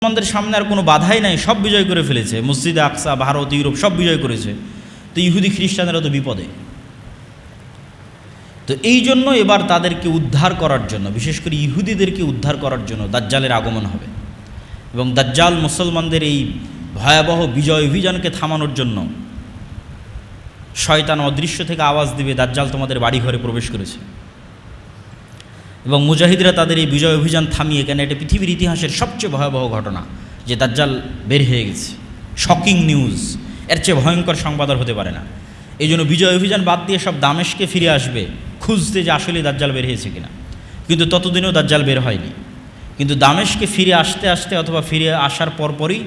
মুসলমানদের সামনে আর কোনো বাধাই নাই, সব বিজয় করে ফেলেছে। মসজিদে আকসা, ভারত, ইউরোপ সব বিজয় করেছে। তো ইহুদি খ্রিস্টানেরা তো বিপদে। তো এই জন্য এবার তাদেরকে উদ্ধার করার জন্য, বিশেষ করে ইহুদিদেরকে উদ্ধার করার জন্য দাজ্জালের আগমন হবে। এবং দাজ্জাল মুসলমানদের এই ভয়াবহ বিজয় অভিযানকে থামানোর জন্য শয়তান অদৃশ্য থেকে আওয়াজ দিবে, দাজ্জাল তোমাদের বাড়ি ঘরে প্রবেশ করেছে। এবং মুজাহিদরা তাদের এই বিজয় অভিযান থামিয়ে, কেন এটা পৃথিবীর ইতিহাসের সবচেয়ে ভয়াবহ ঘটনা যে দাজ্জাল বের হয়ে গেছে, শকিং নিউজ, এর চেয়ে ভয়ঙ্কর সংবাদ আর হতে পারে না। এই জন্য বিজয় অভিযান বাদ দিয়ে সব দামেশকে ফিরে আসবে খুঁজতে যে আসলে দাজ্জাল বের হয়েছে কিনা। কিন্তু ততদিনেও দাজ্জাল বের হয়নি। কিন্তু দামেশকে ফিরে আসতে আসতে অথবা ফিরে আসার পরপরই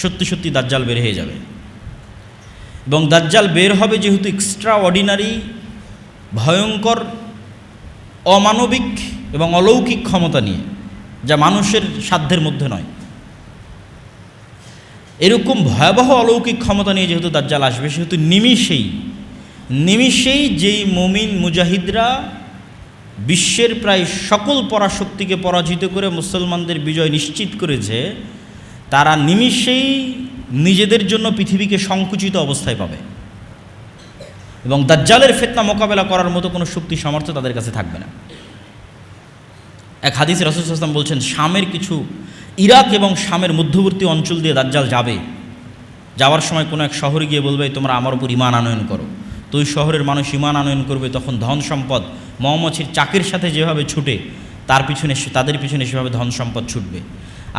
সত্যি সত্যি দাজ্জাল বের হয়ে যাবে। এবং দাজ্জাল বের হবে যেহেতু এক্সট্রা অর্ডিনারি, ভয়ঙ্কর, অমানবিক এবং অলৌকিক ক্ষমতা নিয়ে, যা মানুষের সাধ্যের মধ্যে নয়, এরকম ভয়াবহ অলৌকিক ক্ষমতা নিয়ে যেহেতু দাজ্জাল আসবে, সেহেতু নিমিষেই যেই মুমিন মুজাহিদরা বিশ্বের প্রায় সকল পরাশক্তিকে পরাজিত করে মুসলমানদের বিজয় নিশ্চিত করেছে, তারা নিমিষেই নিজেদের জন্য পৃথিবীকে সংকুচিত অবস্থায় পাবে। এবং দাজ্জালের ফিতনা মোকাবেলা করার মতো কোনো শক্তি সামর্থ্য তাদের কাছে থাকবে না। এক হাদিসে রাসূল সাল্লাল্লাহু আলাইহি ওয়াসাল্লাম বলছেন, শামের কিছু, ইরাক এবং শামের মধ্যবর্তী অঞ্চল দিয়ে দাজ্জাল যাবে। যাওয়ার সময় কোনো এক শহরে গিয়ে বলবে, তোমরা আমার উপর ঈমান আনয়ন করো। তো ওই শহরের মানুষ ঈমান আনয়ন করবে। তখন ধন সম্পদ মৌমাছির চাকের সাথে যেভাবে ছুটে, তাদের পিছনে সেভাবে ধন সম্পদ ছুটবে।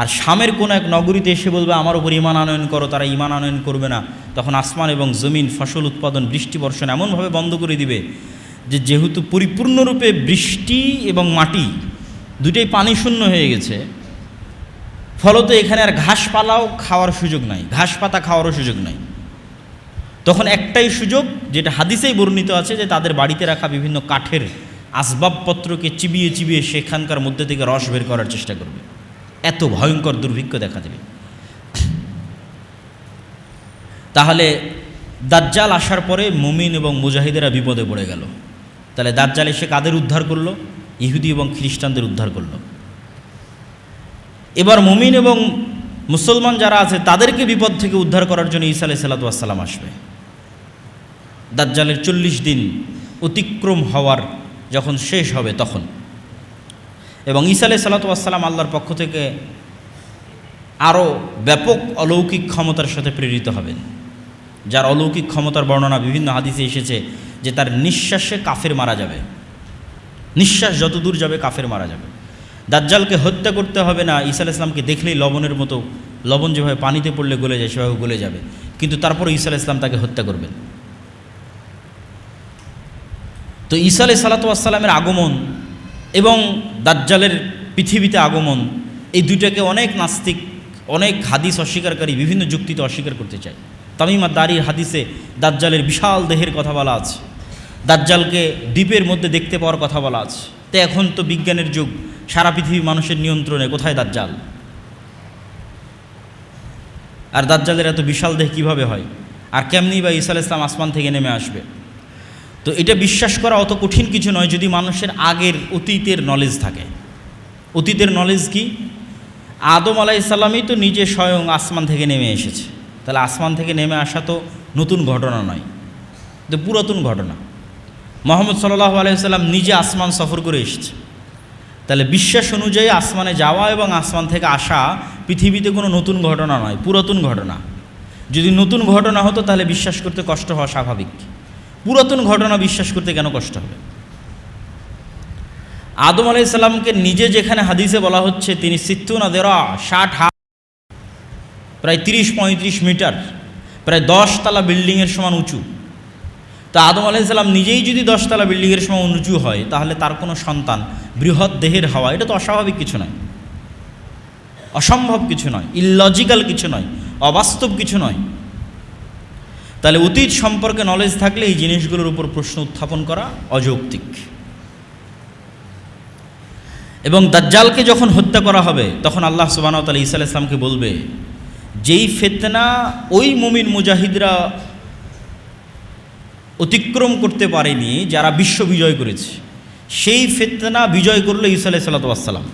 আর শামের কোনো এক নগরীতে এসে বলবে, আমার উপর ঈমান আনয়ন করো, তারা ঈমান আনয়ন করবে না। তখন আসমান এবং জমিন, ফসল উৎপাদন, বৃষ্টি বর্ষণ এমনভাবে বন্ধ করে দিবে যে যেহেতু পরিপূর্ণরূপে বৃষ্টি এবং মাটি দুটোই পানি শূন্য হয়ে গেছে, ফলত এখানে আর ঘাসপালাও খাওয়ার সুযোগ নাই, ঘাস পাতা খাওয়ারও সুযোগ নাই। তখন একটাই সুযোগ, যেটা হাদিসেই বর্ণিত আছে, যে তাদের বাড়িতে রাখা বিভিন্ন কাঠের আসবাবপত্রকে চিবিয়ে চিবিয়ে সেখানকার মধ্যে থেকে রস বের করার চেষ্টা করবে। এত ভয়ঙ্কর দুর্ভিক্ষ দেখা দেবে। তাহলে দাজ্জাল আসার পরে মুমিন এবং মুজাহিদেরা বিপদে পড়ে গেল। তাহলে দাজ্জাল এসে কাদের উদ্ধার করলো? ইহুদি এবং খ্রিস্টানদের উদ্ধার করলো। এবার মুমিন এবং মুসলমান যারা আছে তাদেরকে বিপদ থেকে উদ্ধার করার জন্য ঈসা আলাইহিস সালাতু ওয়াস সালাম আসবে। দাজ্জালের 40 দিন অতিক্রম হওয়ার যখন শেষ হবে তখন, এবং ঈসা আলাইহিস সালাতু ওয়াস সালাম আল্লাহর পক্ষ থেকে আরও ব্যাপক অলৌকিক ক্ষমতার সাথে প্রেরিত হবেন, যার অলৌকিক ক্ষমতার বর্ণনা বিভিন্ন হাদিসে এসেছে যে তার নিঃশ্বাসে কাফের মারা যাবে, নিঃশ্বাস যত দূর যাবে কাফের মারা যাবে। দাজ্জালকে হত্যা করতে হবে না, ঈসা আলাইহিস সালামকে দেখলেই লবণের মতো, লবণ যেভাবে পানিতে পড়লে গলে যায় সেভাবে গলে যাবে, কিন্তু তারপরে ঈসা আলাইহিস সালাম তাকে হত্যা করবেন। তো ঈসা আলাইহিস সালাতু ওয়াস সালামের আগমন এবং দাজ্জালের পৃথিবীতে আগমন, এই দুইটাকে অনেক নাস্তিক, অনেক হাদিস অস্বীকারী বিভিন্ন যুক্তিতে অস্বীকার করতে চায়। তামিম আদ-দারির হাদিসে দাজ্জালের বিশাল দেহের কথা বলা আছে, দাজ্জালকে দ্বীপের মধ্যে দেখতে পাওয়ার কথা বলা আছে। তো এখন তো বিজ্ঞানের যুগ, সারা পৃথিবী মানুষের নিয়ন্ত্রণে, কোথায় দাজ্জাল? আর দাজ্জালের এত বিশাল দেহ কীভাবে হয়? আর কেমনি বা ঈসা আলাইহিস সালাম আসমান থেকে নেমে আসবে? তো এটা বিশ্বাস করা অত কঠিন কিছু নয় যদি মানুষের আগের অতীতের নলেজ থাকে। অতীতের নলেজ কি? আদম আলাইহিস সালামই তো নিজে স্বয়ং আসমান থেকে নেমে এসেছে। তাহলে আসমান থেকে নেমে আসা তো নতুন ঘটনা নয়, তো পুরাতন ঘটনা। মুহাম্মদ সাল্লাল্লাহু আলাইহি ওয়াসাল্লাম নিজে আসমান সফর করে এসেছে। তাহলে বিশ্বাস অনুযায়ী আসমানে যাওয়া এবং আসমান থেকে আসা পৃথিবীতে কোনো নতুন ঘটনা নয়, পুরাতন ঘটনা। যদি নতুন ঘটনা হতো তাহলে বিশ্বাস করতে কষ্ট হওয়া স্বাভাবিক। পুরাতন ঘটনা বিশ্বাস করতে কেন কষ্ট হবে? আদম আলাইহিস সালামকে নিজে যেখানে হাদিসে বলা হচ্ছে তিনি 60 হাত, প্রায় 30-35 মিটার, প্রায় 10 তলা বিল্ডিংয়ের সমান উঁচু। তা আদম আলাইহিস সালাম নিজেই যদি 10 তলা বিল্ডিংয়ের সমান উঁচু হয়, তাহলে তার কোনো সন্তান বৃহৎ দেহের হওয়া এটা তো অস্বাভাবিক কিছু নয়, অসম্ভব কিছু নয়, ইললজিক্যাল কিছু নয়, অবাস্তব কিছু নয়। তাহলে অতীত সম্পর্কে নলেজ থাকলে এই জিনিসগুলোর উপর প্রশ্ন উত্থাপন করা অযৌক্তিক। এবং দাজ্জালকে যখন হত্যা করা হবে তখন আল্লাহ সুবহানাহু ওয়া তাআলা ঈসা আলাইহিস সালামকে বলবে, যেই ফিতনা ওই মুমিন মুজাহিদরা অতিক্রম করতে পারেনি, যারা বিশ্ব বিজয় করেছে, সেই ফিতনা বিজয় করলো ঈসা আলাইহিস সালাতু ওয়াস সালাম।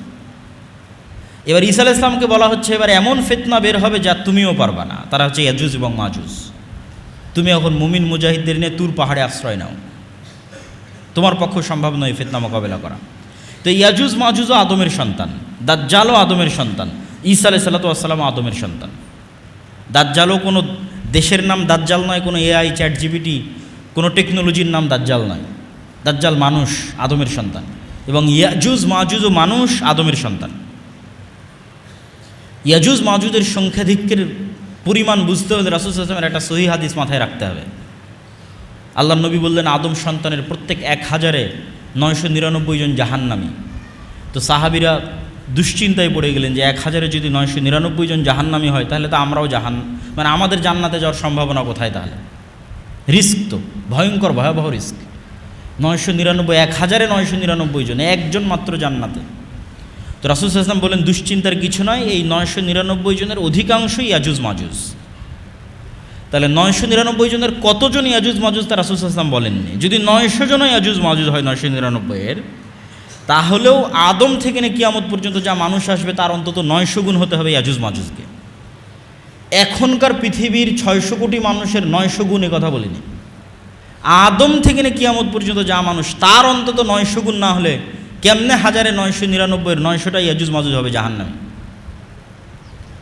এবার ঈসা আলাইহিস সালামকে বলা হচ্ছে এবার এমন ফিতনা বের হবে যা তুমিও পারবা না, তারা হচ্ছে ইয়াজুজ এবং মাজুজ। তুমি এখন মুমিন মুজাহিদদের নিয়ে তুর পাহাড়ে আশ্রয় নাও, তোমার পক্ষে সম্ভব নয় ফিতনা মোকাবেলা করা। তো ইয়াজুজ মাজুজও আদমের সন্তান, দাজ্জালও আদমের সন্তান, ঈসা আলাইহিস সালাম আদমের সন্তান। দাজ্জালও কোনো দেশের নাম দাজ্জাল নয়, কোনো এআই চ্যাট জিপিটি কোনো টেকনোলজির নাম দাজ্জাল নয়। দাজ্জাল মানুষ, আদমের সন্তান, এবং ইয়াজুজ মাজুজও মানুষ, আদমের সন্তান। ইয়াজুজ মাজুজের সংখ্যাধিক্যের পরিমাণ বুঝতে হলে রাসূল সাল্লাল্লাহু আলাইহি ওয়াসাল্লামের একটা সহিহ হাদিস মাথায় রাখতে হবে। আল্লাহর নবী বললেন আদম সন্তানের প্রত্যেক 1000-999 জন জাহান্নামী। তো সাহাবীরা দুশ্চিন্তায় পড়ে গেলেন যে 1000-এ যদি 999 জন জাহান্নামী হয় তাহলে তো আমরাও মানে আমাদের জান্নাতে যাওয়ার সম্ভাবনা কোথায়? তাহলে রিস্ক তো ভয়ঙ্কর, ভয়াবহ রিস্ক। 1000-এ 999 জন, একজন মাত্র জান্নাতে। তো রাসূল সাল্লাল্লাহু আলাইহি ওয়াসাল্লাম বলেন দুশ্চিন্তার কিছু নয়, এই 999 জনের অধিকাংশই ইয়াজুজ মাজুজ। তাহলে 999 জনের কতজন ইয়াজুজ মাজুজ তা রাসূল সাল্লাল্লাহু আলাইহি ওয়াসাল্লাম বলেননি। যদি 900 জনও ইয়াজুজ মাজুজ হয় 999-এর, তাহলেও আদম থেকে নিয়ে কিয়ামত পর্যন্ত যা মানুষ আসবে তার অন্তত 900 গুণ হতে হবে ইয়াজুজ মাজুজকে। এখনকার পৃথিবীর 600 কোটি মানুষের 900 গুণ, এ কথা বলিনি। আদম থেকে নিয়ে কিয়ামত পর্যন্ত যা মানুষ তার অন্তত 900 গুণ না হলে কেমনে 1000-999-এর 900টা ইয়াজুজ মাজুজ হবে জাহান্নামে?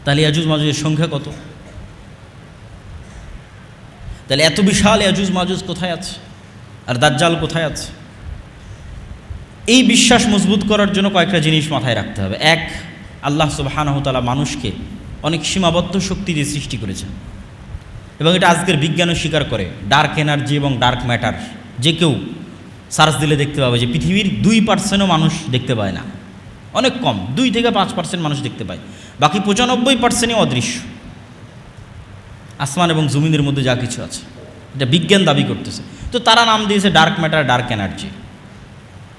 তাহলে ইয়াজুজ মাজুজের সংখ্যা কত? তাহলে এত বিশাল ইয়াজুজ মাজুজ কোথায় আছে, আর দাজ্জাল কোথায় আছে? এই বিশ্বাস মজবুত করার জন্য কয়েকটা জিনিস মাথায় রাখতে হবে। এক, আল্লাহ সুবহানাহু ওয়া তাআলা মানুষকে অনেক সীমাবদ্ধ শক্তি দিয়ে সৃষ্টি করেছেন, এবং এটা আজকের বিজ্ঞানও স্বীকার করে। ডার্ক এনার্জি এবং ডার্ক ম্যাটার যে কেউ সার্চ দিলে দেখতে পাবে যে পৃথিবীর 2%ও মানুষ দেখতে পায় না, অনেক কম, 2-5% মানুষ দেখতে পায়, বাকি 95%ই অদৃশ্য। আসমান এবং জমিনের মধ্যে যা কিছু আছে এটা বিজ্ঞান দাবি করতেছে। তো তারা নাম দিয়েছে ডার্ক ম্যাটার, ডার্ক এনার্জি।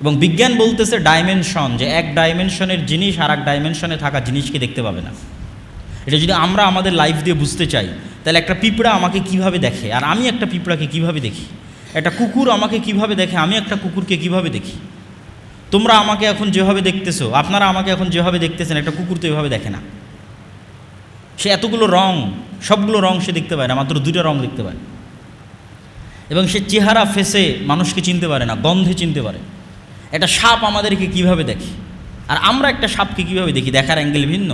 এবং বিজ্ঞান বলতেছে ডাইমেনশন, যে এক ডাইমেনশনের জিনিস আর এক ডাইমেনশনে থাকা জিনিসকে দেখতে পাবে না। এটা যদি আমরা আমাদের লাইফ দিয়ে বুঝতে চাই, তাহলে একটা পিঁপড়া আমাকে কিভাবে দেখে আর আমি একটা পিঁপড়াকে কিভাবে দেখি, একটা কুকুর আমাকে কিভাবে দেখে আমি একটা কুকুরকে কিভাবে দেখি, তোমরা আমাকে এখন যেভাবে দেখতেছো, আপনারা আমাকে এখন যেভাবে দেখতেছেন, একটা কুকুর তো এভাবে দেখে না। সে এতগুলো রং, সবগুলো রং সে দেখতে পায় না, মাত্র 2টা রং দেখতে পায়। এবং সে চেহারা ফেসে মানুষকে চিনতে পারে না, গন্ধে চিনতে পারে। একটা সাপ আমাদেরকে কিভাবে দেখে, আর আমরা একটা সাপকে কিভাবে দেখি, দেখার অ্যাঙ্গেল ভিন্ন।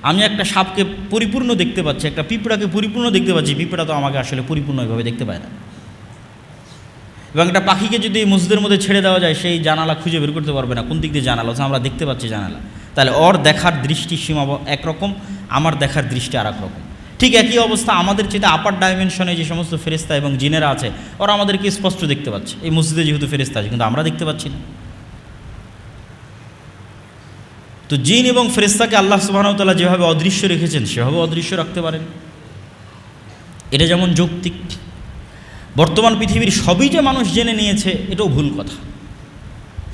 আমি একটা সাপকে পরিপূর্ণ দেখতে পাচ্ছি, একটা পিঁপড়াকে পরিপূর্ণ দেখতে পাচ্ছি, পিঁপড়া তো আমাকে আসলে পরিপূর্ণ এভাবে দেখতে পায় না। এবং একটা পাখিকে যদি মসজিদের মধ্যে ছেড়ে দেওয়া যায়, সেই জানালা খুঁজে বের করতে পারবে না কোন দিক দিয়ে জানালা, আমরা দেখতে পাচ্ছি জানালা। তাহলে ওর দেখার দৃষ্টি সীমা একরকম, আমার দেখার দৃষ্টি আর এক রকম। ঠিক একই অবস্থা আমাদের চেয়ে আপার ডাইমেনশনে যে সমস্ত ফেরেশতা এবং জিনেরা আছে, ওরা আমাদেরকে স্পষ্ট দেখতে পাচ্ছে। এই মসজিদে যেহেতু ফেরেশতা আছে, কিন্তু আমরা দেখতে পাচ্ছি না। তো জিন এবং ফেরেশতাকে আল্লাহ সুবহানাহু ওয়া তাআলা যেভাবে অদৃশ্য রেখেছেন সেভাবে অদৃশ্য রাখতে পারেন। এটা যেমন যৌক্তিক। বর্তমান পৃথিবীর সবই যে মানুষ জেনে নিয়েছে, এটাও ভুল কথা।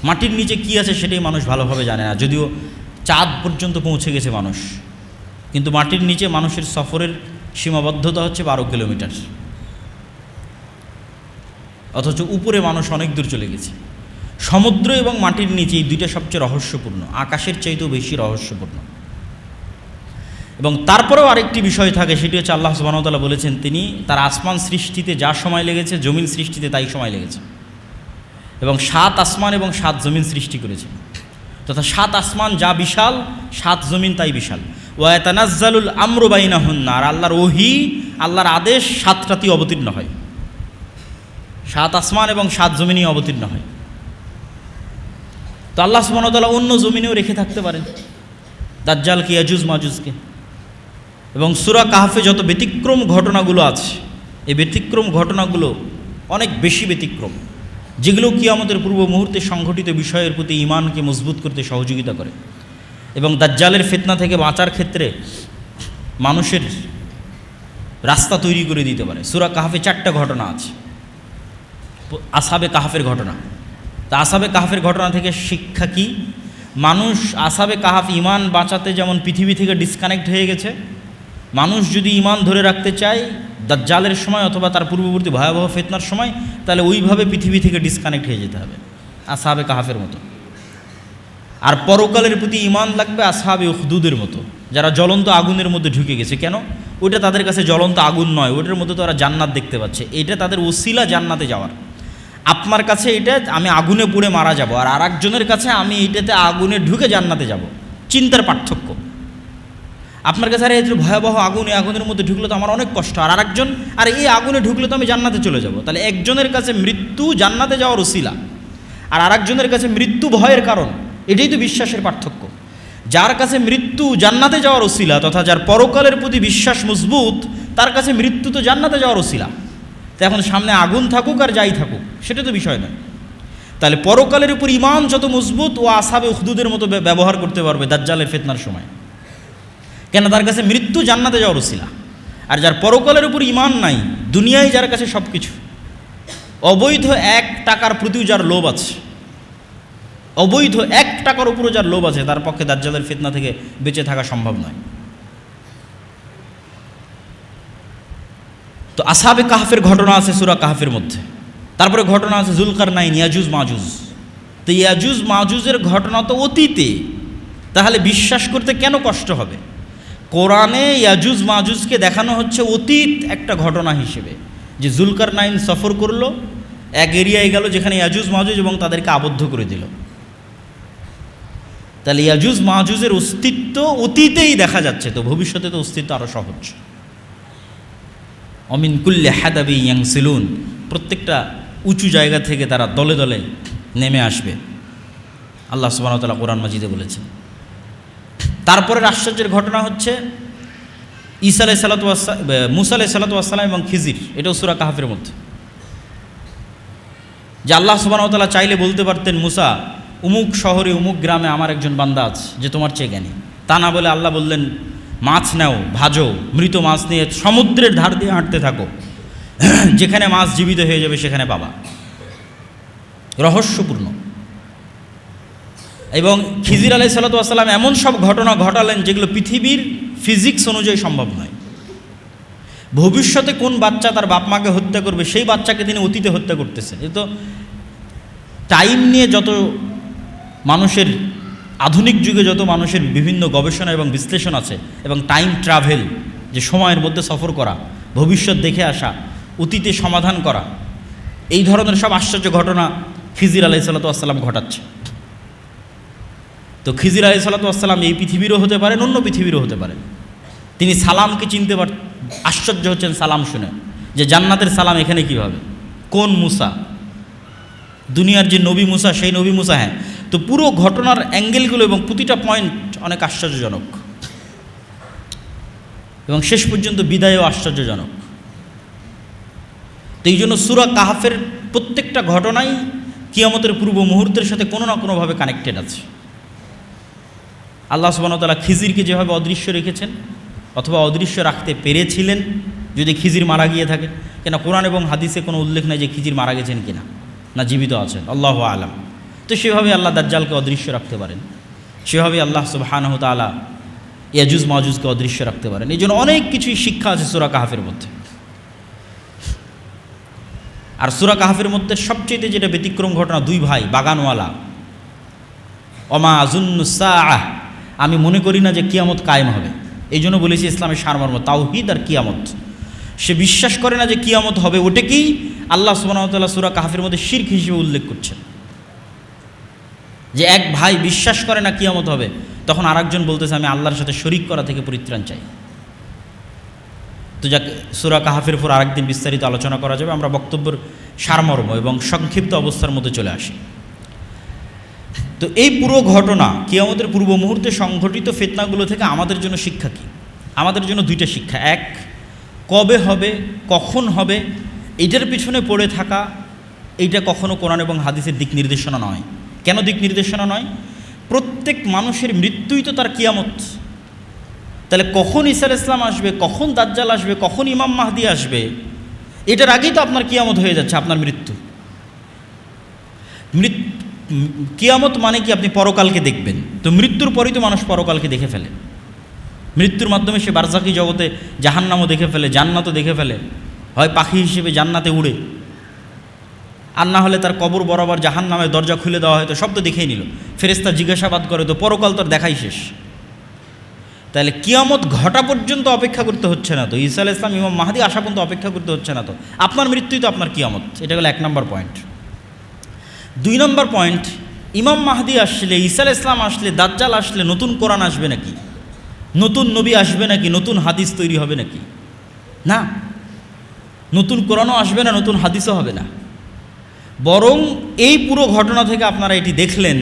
মাটির নিচে কি আছে সেটাই মানুষ ভালোভাবে জানে না, যদিও চাঁদ পর্যন্ত পৌঁছে গেছে মানুষ, কিন্তু মাটির নিচে মানুষের সফরের সীমাবদ্ধতা হচ্ছে 12 কিলোমিটার, অথচ উপরে মানুষ অনেক দূর চলে গেছে। সমুদ্র এবং মাটির নিচে এই দুইটা সবচেয়ে রহস্যপূর্ণ, আকাশের চাইতেও বেশি রহস্যপূর্ণ। এবং তারপরেও আরেকটি বিষয় থাকে, সেটি হচ্ছে আল্লাহ সুবহানাহু ওয়া তাআলা বলেছেন তিনি তার আসমান সৃষ্টিতে যা সময় লেগেছে জমিন সৃষ্টিতে তাই সময় লেগেছে, এবং 7 আসমান এবং 7 জমিন সৃষ্টি করেছেন। তথা 7 আসমান যা বিশাল, 7 জমিন তাই বিশাল। ওয়া ইয়াতানাজ্জালুল আমরু বাইনাহুন্না, আর আল্লাহর ওহী, আল্লাহর আদেশ 7টাতেই অবতীর্ণ হয়, 7 আসমান এবং 7 জমিনই অবতীর্ণ হয়। তো আল্লাহ সুবহানাহু ওয়া তাআলা অন্য জমিনেও রেখে থাকতে পারেন দাজ্জালকে, ইয়াজুজ মাজুজকে। এবং সূরা কাহফে যত ব্যতিক্রম ঘটনাগুলো আছে, এই ব্যতিক্রম ঘটনাগুলো অনেক বেশি ব্যতিক্রম, যেগুলো কিয়ামতের পূর্ব মুহূর্তে সংঘটিত বিষয়ের প্রতি ঈমানকে মজবুত করতে সহযোগিতা করে এবং দাজ্জালের ফিতনা থেকে বাঁচার ক্ষেত্রে মানুষের রাস্তা তৈরি করে দিতে পারে। সূরা কাহফে 4টা ঘটনা আছে। আসহাবে কাহফের ঘটনা, তা আসহাবে কাহফের ঘটনা থেকে শিক্ষা কি? মানুষ আসহাবে কাহফ ঈমান বাঁচাতে যেমন পৃথিবী থেকে ডিসকানেক্ট হয়ে গেছে, মানুষ যদি ঈমান ধরে রাখতে চায় দাজ্জালের সময় অথবা তার পূর্ববর্তী ভয়াবহ ফিতনার সময়, তাহলে ওইভাবে পৃথিবী থেকে ডিসকানেক্ট হয়ে যেতে হবে আসহাবে কাহফের মতো। আর পরকালের প্রতি ঈমান লাগবে আসহাবে উখদুদের মতো, যারা জ্বলন্ত আগুনের মধ্যে ঢুকে গেছে। কেন? ওইটা তাদের কাছে জ্বলন্ত আগুন নয়, ওইটার মধ্যে তো ওরা জান্নাত দেখতে পাচ্ছে, এটা তাদের ওসিলা জান্নাতে যাওয়ার। আপনার কাছে এটা আমি আগুনে পুড়ে মারা যাব, আর আরেকজনের কাছে আমি এইটাতে আগুনে ঢুকে জান্নাতে যাব। চিন্তার পার্থক্য। আপনার কাছে আরে এই ভয়াবহ আগুনের মধ্যে ঢুকলে তো আমার অনেক কষ্ট, আর আরেকজন আর এই আগুনে ঢুকলে তো আমি জান্নাতে চলে যাব। তাহলে একজনের কাছে মৃত্যু জান্নাতে যাওয়ার ওসিলা, আর আরেকজনের কাছে মৃত্যু ভয়ের কারণ। এটাই তো বিশ্বাসের পার্থক্য। যার কাছে মৃত্যু জান্নাতে যাওয়ার ওসিলা, তথা যার পরকালের প্রতি বিশ্বাস মজবুত, তার কাছে মৃত্যু তো জান্নাতে যাওয়ার ওসিলা। তো এখন সামনে আগুন থাকুক আর যাই থাকুক, সেটা তো বিষয় নয়। তাহলে পরকালের উপর ঈমান যত মজবুত, ও আসহাবে উখদুদের মতো ব্যবহার করতে পারবে দাজ্জালের ফিতনার সময়। কেন? তার কাছে মৃত্যু জান্নাতে যাওয়ার ওসিলা। আর যার পরকালের উপর ঈমান নাই, দুনিয়ায় যার কাছে সব কিছু, অবৈধ 1 টাকার প্রতিও যার লোভ আছে, অবৈধ 1 টাকার উপরও যার লোভ আছে, তার পক্ষে দাজ্জালের ফিতনা থেকে বেঁচে থাকা সম্ভব নয়। তো আসহাবে কাহফের ঘটনা আছে সূরা কাহফের মধ্যে। তারপরে ঘটনা আছে যুলকারনাইন, ইয়াজুজ মাজুজ। তো ইয়াজুজ মাজুজের ঘটনা তো অতীতে, তাহলে বিশ্বাস করতে কেন কষ্ট হবে? কোরআনে ইয়াজুজ মাজুজকে দেখানো হচ্ছে অতীত একটা ঘটনা হিসেবে, যে যুলকারনাইন সফর করলো, এক এরিয়ায় গেল যেখানে ইয়াজুজ মাজুজ, এবং তাদেরকে আবদ্ধ করে দিল। তাহলে ইয়াজুজ মাজুজের অস্তিত্ব অতীতেই দেখা যাচ্ছে, তো ভবিষ্যতে তো অস্তিত্ব আরও সহজ। অমিন কুল্লে হাদাবি ইয়াংসিলুন, প্রত্যেকটা উঁচু জায়গা থেকে তারা দলে দলে নেমে আসবে, আল্লাহ সুবহানাহু ওয়া তাআলা কোরআন মাজিদে বলেছেন। তারপরের আশ্চর্যের ঘটনা হচ্ছে ঈসা আলাইহিস সালাতু ওয়াস সালাম, মূসা আলাইহিস সালাতু ওয়াস সালাম এবং খিজির। এটাও সূরা কাহফের মধ্যে, যে আল্লাহ সুবহানাহু ওয়া তাআলা চাইলে বলতে পারতেন, মূসা উমুক শহরে উমুক গ্রামে আমার একজন বান্দা আছে যে তোমার চেয়ে জ্ঞানী। তা না বলে আল্লাহ বললেন, মাছ নাও, ভাজো, মৃত মাছ নিয়ে সমুদ্রের ধার দিয়ে হাঁটতে থাকো, যেখানে মাছ জীবিত হয়ে যাবে সেখানে পাবা। রহস্যপূর্ণ। এবং খিজির আলাইহিস সালাতু ওয়াস সালাম এমন সব ঘটনা ঘটালেন যেগুলো পৃথিবীর ফিজিক্স অনুযায়ী সম্ভব নয়। ভবিষ্যতে কোন বাচ্চা তার বাপ মাকে হত্যা করবে, সেই বাচ্চাকে তিনি অতীতে হত্যা করতেছেন। এ তো টাইম নিয়ে যত মানুষের, আধুনিক যুগে যত মানুষের বিভিন্ন গবেষণা এবং বিশ্লেষণ আছে, এবং টাইম ট্রাভেল, যে সময়ের মধ্যে সফর করা, ভবিষ্যৎ দেখে আসা, অতীতে সমাধান করা, এই ধরনের সব আশ্চর্য ঘটনা খিজির আলাইহিস সালাতু ওয়াস সালাম ঘটাচ্ছে। তো খিজির আলাইহিস সালাতু ওয়াস সালাম এই পৃথিবীরও হতে পারেন, অন্য পৃথিবীরও হতে পারেন। তিনি সালামকে চিনতে আশ্চর্য হচ্ছেন সালাম শুনে, যে জান্নাতের সালাম এখানে কীভাবে, কোন মূসা, দুনিয়ার যে নবী মূসা সেই নবী মূসা। হ্যাঁ, তো পুরো ঘটনার অ্যাঙ্গেলগুলো এবং প্রতিটা পয়েন্ট অনেক আশ্চর্যজনক, এবং শেষ পর্যন্ত বিদায়ও আশ্চর্যজনক। তো এই জন্য সূরা কাহফের প্রত্যেকটা ঘটনাই কিয়ামতের পূর্ব মুহূর্তের সাথে কোনো না কোনোভাবে কানেক্টেড আছে। আল্লাহ সুবহানাহু ওয়া তাআলা খিজিরকে যেভাবে অদৃশ্য রেখেছেন, অথবা অদৃশ্য রাখতে পেরেছিলেন যদি খিজির মারা গিয়ে থাকে, কেন কোরআন এবং হাদিসে কোনো উল্লেখ নেই যে খিজির মারা গেছেন কিনা, না জীবিত আছেন, আল্লাহু আলাম। তো সেভাবে আল্লাহ দাজ্জালকে অদৃশ্য রাখতে পারেন, সেভাবে আল্লাহ সুবহানাহু ওয়া তাআলা ইয়াজুজ মাজুজকে অদৃশ্য রাখতে পারেন। এই জন্য অনেক কিছুই শিক্ষা আছে সূরা কাহফের মধ্যে। আর সূরা কাহফের মধ্যে সবচেয়ে যেটা ব্যতিক্রম ঘটনা, 2 ভাই বাগানওয়ালা, ওমা আযুন্নুস সাআহ, আমি মনে করি না যে কিয়ামত কায়েম হবে। এই জন্য বলেছি ইসলামের সারমর্ম তাওহীদ আর কিয়ামত। সে বিশ্বাস করে না যে কিয়ামত হবে, ওটাকেই আল্লাহ সুবহানাহু ওয়া তাআলা সূরা কাহফের মধ্যে শিরক হিসেবে উল্লেখ করছেন। যে এক ভাই বিশ্বাস করে না কিয়ামত হবে, তখন আরেকজন বলতেছে আমি আল্লাহর সাথে শরীক করা থেকে পরিত্রাণ চাই। তো যাক, সূরা কাহফের উপর আরেকদিন বিস্তারিত আলোচনা করা যাবে। আমরা বক্তব্যের সারমর্ম এবং সংক্ষিপ্ত অবস্থার মধ্যে চলে আসি। তো এই পুরো ঘটনা কিয়ামতের পূর্ব মুহূর্তে সংঘটিত ফিতনাগুলো থেকে আমাদের জন্য শিক্ষা কী? আমাদের জন্য 2টা শিক্ষা। এক, কবে হবে, কখন হবে, এইটার পিছনে পড়ে থাকা, এইটা কখনো কোরআন এবং হাদিসের দিক নির্দেশনা নয়। কেন দিক নির্দেশনা নয়? প্রত্যেক মানুষের মৃত্যুই তো তার কিয়ামত। তাহলে কখন ঈসা আলাইহিস সালাম আসবে, কখন দাজ্জাল আসবে, কখন ইমাম মাহদি আসবে, এটার আগেই তো আপনার কিয়ামত হয়ে যাচ্ছে, আপনার মৃত্যু। কিয়ামত মানে কি? আপনি পরকালকে দেখবেন। তো মৃত্যুর পরেই তো মানুষ পরকালকে দেখে ফেলে। মৃত্যুর মাধ্যমে সে বারজাকি জগতে জাহান্নামও দেখে ফেলে, জান্নাতও দেখে ফেলে, হয় পাখি হিসেবে জান্নাতে উড়ে, আর না হলে তার কবর বরাবর জাহান্নামের দরজা খুলে দেওয়া হয়তো, সব তো দেখেই নিল। ফেরেশতা জিজ্ঞাসাবাদ করে তো পরকাল তোর দেখাই শেষ। তাহলে কিয়ামত ঘটা পর্যন্ত অপেক্ষা করতে হচ্ছে না তো, ঈসা আলাইহিস সালাম ইমাম মাহদী আসা পর্যন্ত অপেক্ষা করতে হচ্ছে না তো, আপনার মৃত্যুই তো আপনার কিয়ামত। এটা হলো 1 নম্বর পয়েন্ট। 2 নম্বর পয়েন্ট, ইমাম মাহদী আসলে, ঈসা আলাইহিস সালাম আসলে, দাজ্জাল আসলে নতুন কোরআন আসবে নাকি, নতুন নবী আসবে নাকি, নতুন হাদিস তৈরি হবে নাকি? না, নতুন কোরআনও আসবে না, নতুন হাদিসও হবে না। বরং এই পুরো ঘটনা থেকে আপনারা এটি দেখলেন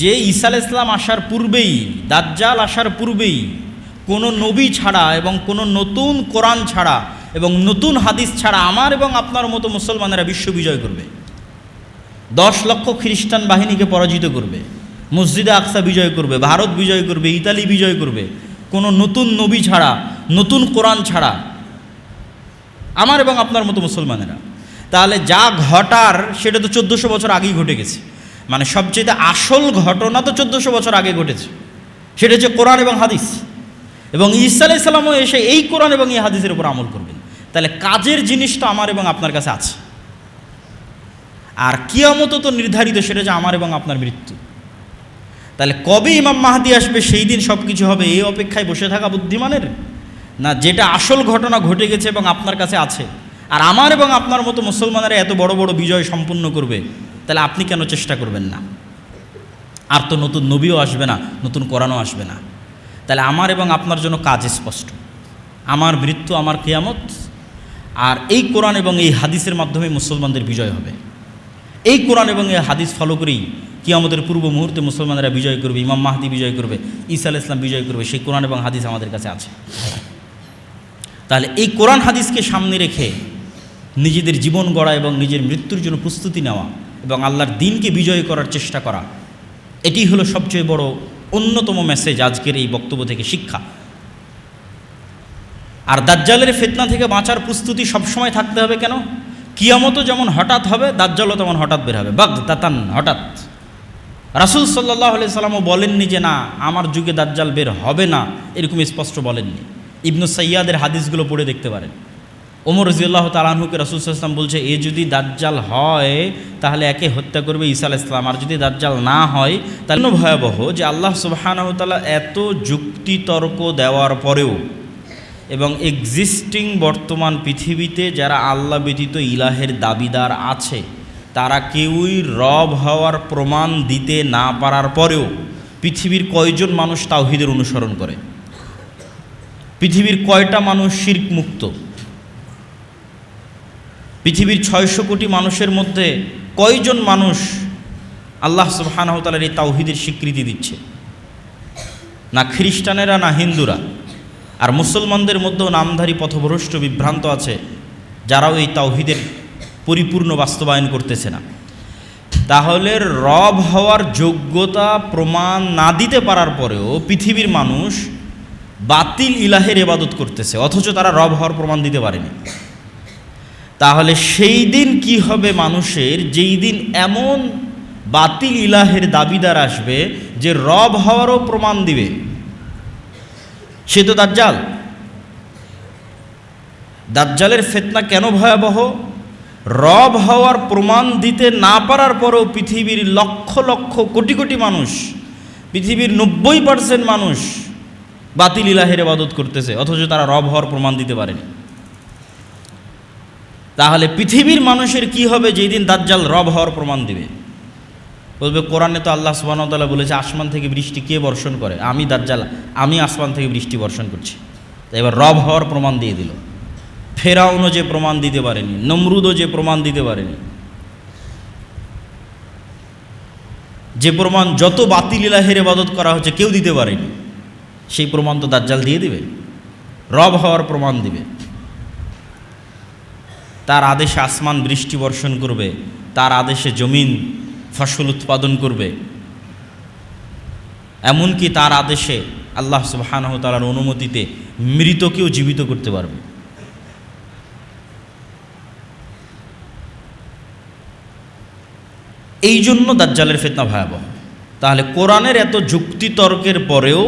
যে ঈসা আলাইহিস সালাম আসার পূর্বেই, দাজ্জাল আসার পূর্বেই কোনো নবী ছাড়া এবং কোনো নতুন কোরআন ছাড়া এবং নতুন হাদিস ছাড়া আমার এবং আপনার মতো মুসলমানেরা বিশ্ব বিজয় করবে, 10 লক্ষ খ্রিস্টান বাহিনীকে পরাজিত করবে, মসজিদে আকসা বিজয় করবে, ভারত বিজয় করবে, ইতালি বিজয় করবে, কোনো নতুন নবী ছাড়া, নতুন কোরআন ছাড়া, আমার এবং আপনার মতো মুসলমানেরা। তাহলে যা ঘটার সেটা তো 1400 বছর আগেই ঘটে গেছে। মানে সবচেয়ে আসল ঘটনা তো 1400 বছর আগে ঘটেছে, সেটা হচ্ছে কোরআন এবং হাদিস। এবং ঈসা আলাইহিস সালামও এসে এই কোরআন এবং এই হাদিসের উপর আমল করবেন। তাহলে কাজের জিনিসটা আমার এবং আপনার কাছে আছে। আর কিয়ামত তো নির্ধারিত, সেটা যে আমার এবং আপনার মৃত্যু। তাহলে কবে ইমাম মাহদী আসবে, সেই দিন সব কিছু হবে, এই অপেক্ষায় বসে থাকা বুদ্ধিমানের? না, যেটা আসল ঘটনা ঘটে গেছে এবং আপনার কাছে আছে, আর আমার এবং আপনার মতো মুসলমানেরা এত বড় বড় বিজয় সম্পূর্ণ করবে, তাহলে আপনি কেন চেষ্টা করবেন না? আর তো নতুন নবীও আসবে না, নতুন কোরআনও আসবে না। তাহলে আমার এবং আপনার জন্য কাজ স্পষ্ট, আমার মৃত্যু, আমার কিয়ামত, আর এই কোরআন এবং এই হাদিসের মাধ্যমে মুসলমানদের বিজয় হবে। এই কোরআন এবং এই হাদিস ফলো করেই কিয়ামতের পূর্ব মুহূর্তে মুসলমানেরা বিজয় করবে, ইমাম মাহদী বিজয় করবে, ঈসা আলাইহিস সালাম বিজয় করবে। সেই কোরআন এবং হাদিস আমাদের কাছে আছে। তাহলে এই কোরআন হাদিসকে সামনে রেখে নিজেদের জীবন গড়া এবং নিজের মৃত্যুর জন্য প্রস্তুতি নেওয়া এবং আল্লাহর দ্বীনকে বিজয় করার চেষ্টা করা, এটি হলো সবচেয়ে বড় অন্যতম মেসেজ আজকের এই বক্তব্য থেকে শিক্ষা। আর দাজ্জালের ফিতনা থেকে বাঁচার প্রস্তুতি সবসময় থাকতে হবে। কেন? কিয়ামতও যেমন হঠাৎ হবে, দাজ্জালও তেমন হঠাৎ বের হবে, বাগদাতান, হঠাৎ। রাসূল সাল্লাল্লাহু আলাইহি সাল্লামও বলেননি যে না, আমার যুগে দাজ্জাল বের হবে না, এরকম স্পষ্ট বলেননি। ইবনু সাইয়াদের হাদিসগুলো পড়ে দেখতে পারেন। ওমর রাদিয়াল্লাহু তাআলা আনহুকে রাসূল সাল্লাল্লাহু আলাইহি ওয়াসাল্লাম বলছে, এ যদি দাজ্জাল হয় তাহলে একে হত্যা করবে ঈসা আলাইহিস সালাম, আর যদি দাজ্জাল না হয় তাহলে ভয়াবহ যে আল্লাহ সুবহানাহু ওয়া তাআলা এত যুক্তি তর্ক দেওয়ার পরেও এবং এক্সিস্টিং বর্তমান পৃথিবীতে যারা আল্লাহ ব্যতীত ইলাহের দাবিদার আছে, তারা কেউই রব হওয়ার প্রমাণ দিতে না পারার পরেও পৃথিবীর কয়জন মানুষ তাওহীদের অনুসরণ করে? পৃথিবীর কয়টা মানুষ শিরক মুক্ত? পৃথিবীর 600 কোটি মানুষের মধ্যে কয়জন মানুষ আল্লাহ সুবহানাহু ওয়া তাআলার এই তাওহীদের স্বীকৃতি দিচ্ছে? না খ্রিস্টানেরা, না হিন্দুরা। আর মুসলমানদের মধ্যেও নামধারী পথভ্রষ্ট বিভ্রান্ত আছে, যারাও এই তাওহীদের পরিপূর্ণ বাস্তবায়ন করতেছে না। তাহলে রব হওয়ার যোগ্যতা প্রমাণ না দিতে পারার পরেও পৃথিবীর মানুষ বাতিল ইলাহের ইবাদত করতেছে, অথচ তারা রব হওয়ার প্রমাণ দিতে পারেনি। তাহলে সেই দিন কি হবে মানুষের, যেই দিন এমন বাতিল ইলাহের দাবিদার আসবে যে রব হওয়ারও প্রমাণ দিবে? সে তো দাজ্জাল। দাজ্জালের ফিতনা কেন ভয়াবহ? রব হওয়ার প্রমাণ দিতে না পারার পরেও পৃথিবীর লক্ষ লক্ষ কোটি কোটি মানুষ, পৃথিবীর 90% মানুষ বাতিল ইলাহের ইবাদত করতেছে, অথচ তারা রব হওয়ার প্রমাণ দিতে পারেনি। তাহলে পৃথিবীর মানুষের কি হবে যেই দিন দাজ্জাল রব হওয়ার প্রমাণ দিবে? বলবে কোরআনে তো আল্লাহ সুবহানাহু ওয়া তাআলা বলেছে আসমান থেকে বৃষ্টি কে বর্ষণ করে? আমি দাজ্জাল, আমি আসমান থেকে বৃষ্টি বর্ষণ করছি। তাই এবার রব হওয়ার প্রমাণ দিয়ে দিল। ফেরাউনও যে প্রমাণ দিতে পারেনি, নমরুদও যে প্রমাণ দিতে পারেনি, যে প্রমাণ যত বাতিল ইলাহের ইবাদত করা হচ্ছে কেউ দিতে পারেনি, সেই প্রমাণ তো দাজ্জাল দিয়ে দিবে, রব হওয়ার প্রমাণ দিবে। তার আদেশে আসমান বৃষ্টি বর্ষণ করবে, তার আদেশে জমিন ফসল উৎপাদন করবে, এমনকি তার আদেশে আল্লাহ সুবহানাহু ওয়া তাআলার অনুমতিতে মৃতকেও জীবিত করতে পারবে। এই জন্য দাজ্জালের ফিতনা ভয়াবহ। তাহলে কোরআনের এত যুক্তি তর্কের পরেও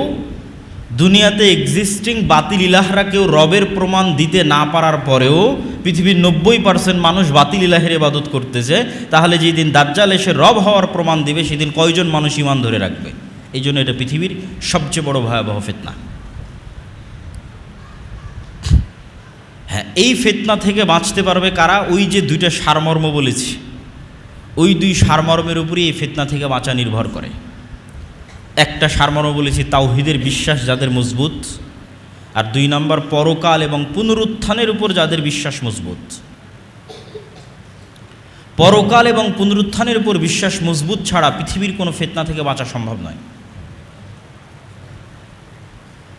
দুনিয়াতে এক্সিস্টিং বাতিল ইলাহরা কেউ রবের প্রমাণ দিতে না পারার পরেও পৃথিবীর 90% মানুষ বাতিল ইলাহের ইবাদত করতেছে, তাহলে যেদিন দাজ্জাল এসে রব হওয়ার প্রমাণ দিবে সেদিন কয়জন মানুষ ঈমান ধরে রাখবে? এই জন্য এটা পৃথিবীর সবচেয়ে বড় ভয়াবহ ফিতনা। হ্যাঁ, এই ফিতনা থেকে বাঁচতে পারবে কারা? ওই যে দুইটা সারমর্ম বলেছি, ওই দুই সারমর্মের উপরই এই ফিতনা থেকে বাঁচা নির্ভর করে। একটা সারমর্ম বলেছি তাওহীদের বিশ্বাস যাদের মজবুত, আর 2 নম্বর পরকাল এবং পুনরুত্থানের উপর যাদের বিশ্বাস মজবুত। পরকাল এবং পুনরুত্থানের উপর বিশ্বাস মজবুত ছাড়া পৃথিবীর কোনো ফিতনা থেকে বাঁচা সম্ভব নয়।